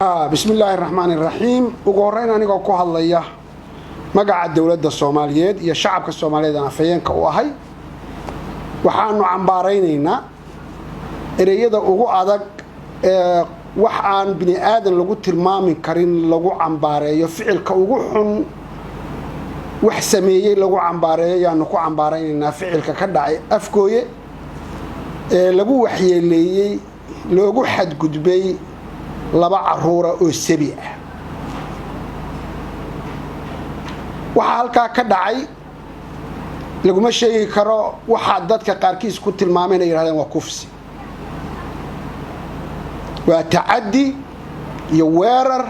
بسم الله الرحمن الرحيم وقررنا أنيقو كهالليا مقع الدولة الصوماليات يا شعب الصوماليات أنا فينك وهاي وحانو عمبارينينا إريدا ugu adag wax aan bini aadan lagu tilmaami karin lagu cambaareeyo ficilka ugu xun wax sameeyay lagu cambaareeyo yaanu ku cambaaraynaa ficilka ka dhacay afkooye lagu waxyeeleeyay loogu xadgudbay laba caruura oo sabi ah waxa halka ka dhacay laguma sheegi karo waxa dadka qaarkiis ku tilmaameen yiraahdeen waa kufsi waa taaddi iyo weerar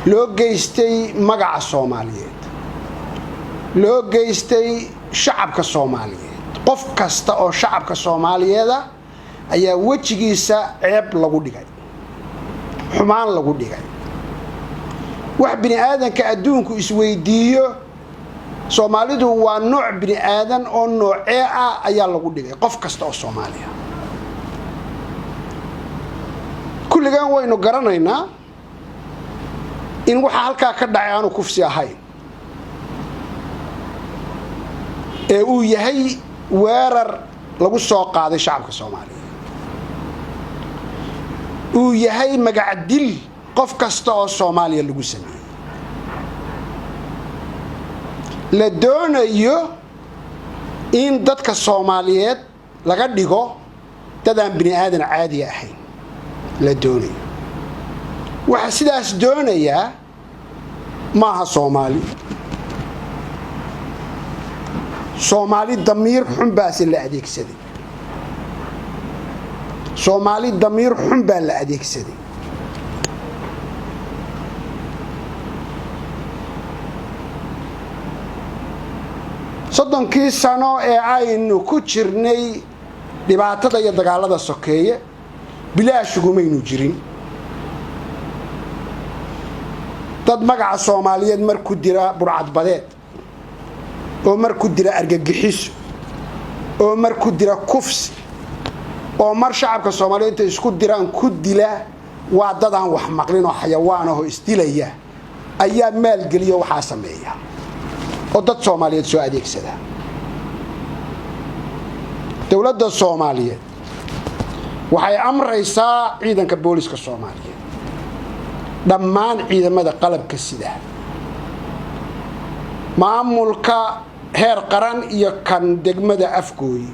loo geystay magaca Soomaaliyeed loo geystay shacabka Soomaaliyeed qof kasta oo shacabka Soomaaliyeed ayaa wajigiisa ceeb lagu dhigay xumaan lagu dhigay wax bini aadanka adduunku isweydiiyo Soomaalidu waa nooc bini aadan oo noocee ah ayaa lagu dhigay qof kasta oo Soomaaliya kulligan waynu garanaynaa in waxa halka ka dhacay aanu kufsi ahayn ee uu yahay weerar lagu soo qaaday shacabka Soomaaliya uu yahay magac dil qof kasta oo Soomaaliya lagu sameeyay la doonayo in dadka Soomaaliyeed laga dhigo dad aan bini aadan caadi ahayn la doonayo waxa sidaas doonaya maaha Soomaali damiir xun baas la adeegsaday Soomaali damiir xun baa la adeegsaday soddonkii sano ee aynu ku jirnay dhibaatada iyo dagaalada sokeeye bilaash gumaynu jirin dad magaca Soomaaliyeed markuu dira burcad badeed oo markuu dira argagixiso oo markuu dira kufsi oo mar shacabka Soomaaliyeed isku diraan ku dila waa dad aan wax maqlin oo xayawaan ah oo isdilaya ayaa maal geliyo waxa sameeya oo dad Soomaaliyeed soo adeegsada dawladda Soomaaliyeed waxay amraysaa ciidanka booliska Soomaaliyeed dhammaan ciidamada qalabka sida maamulka heer qaran iyo kan degmada afgooyi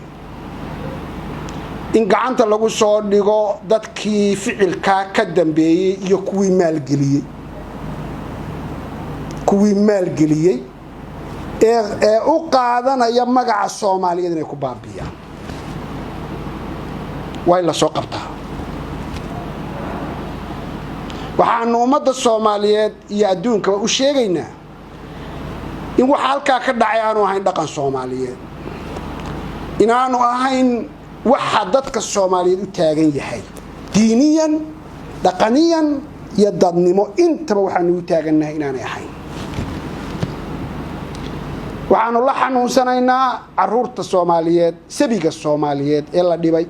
in gacanta lagu soo dhigo dadkii ficilka ka dambeeyay iyo kuwii maalgeliyay ee u qaadanaya magaca Soomaaliyeed inay ku baabiyaan way la soo qabtaa waxaan ummadda Soomaaliyeed iyo adduunka u sheegaynaa in waxa halka ka dhacay aanu ahayn dhaqan Soomaaliyeed inaanu ahayn waxa dadka Soomaaliyeed u taagan yahay diiniyan dhaqaniyan iyo dadnimo intaba waxaanu u taaganahay inaanay ahayn waxaanu la xanuunsanaynaa caruurta Soomaaliyeed sabiga Soomaaliyeed ee la dhibay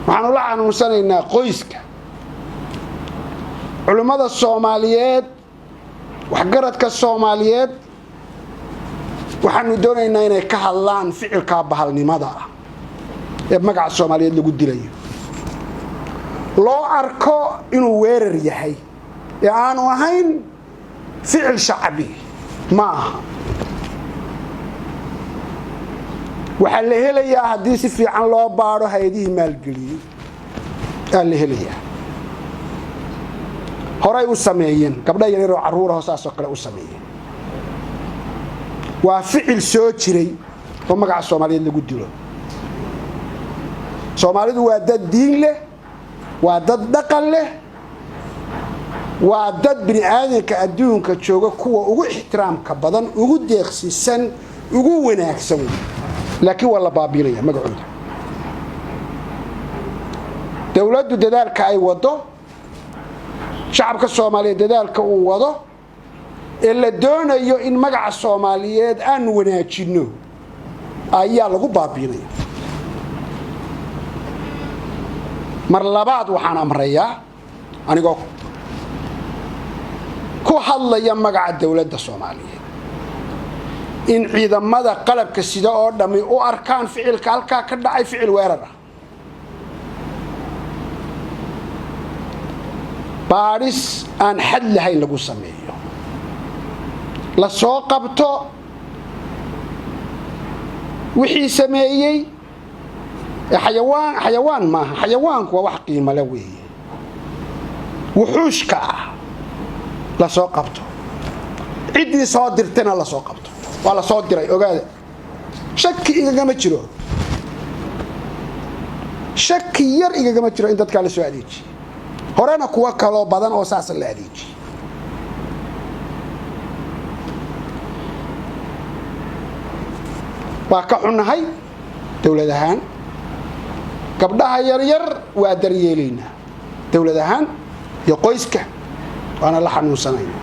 waxaanu la xanuunsanaynaa qoyska culimada Soomaaliyeed waxgaradka Soomaaliyeed waxaanu doonaynaa inay ka hadlaan ficilka bahalnimada ah ee magaca Soomaaliyeed lagu dilayo loo arko inuu weerar yahay ee aanu ahayn ficil shacbi ma aha waxa la helayaa hadii si fiican loo baaro hay'adaha maalgeliyay la helayaa horay u sameeyeen gabdha yar oo caruur ah saas oo kale u sameeyeen waa ficil soo jiray oo magaca Soomaaliyeed lagu dilo Soomaalidu waa dad diin leh waa dad dhaqan leh waa dad bini aadanka adduunka jooga kuwa ugu ixtiraamka badan ugu deeqsiisan ugu wanaagsan laakiin wala baabiinaya magacooda dawladdu dadaalka ay wado shacabka Soomaaliyeed dadaalka uu wado ee la doonayo in magaca Soomaaliyeed aan wanaajino ayaa lagu baabiinaya mar labaad waxaan amrayaa anigoo ku hadlaya magaca dawladda Soomaaliyeed in ciidamada qalabka sida oo dhami u arkaan ficilka halka ka dhacay ficil weerar ah baaris aan xad lahayn lagu sameeyo la soo qabto wixii sameeyay xayawaan maaha xayawaanku waa wax qiimo leh weeye wuxuushka la soo qabto cidii soo dirtana la soo qabto waa la soo diray ogaada shaki igagama jiro shaki yar igagama jiro in dadka la soo adeejiyo horena kuwa kale badan oo saas la adeejiyo waa ka xunahay dawladahan gabdhaha yar yar waa daryeelina dawladahan iyo qoyska waana la xanuunsanayna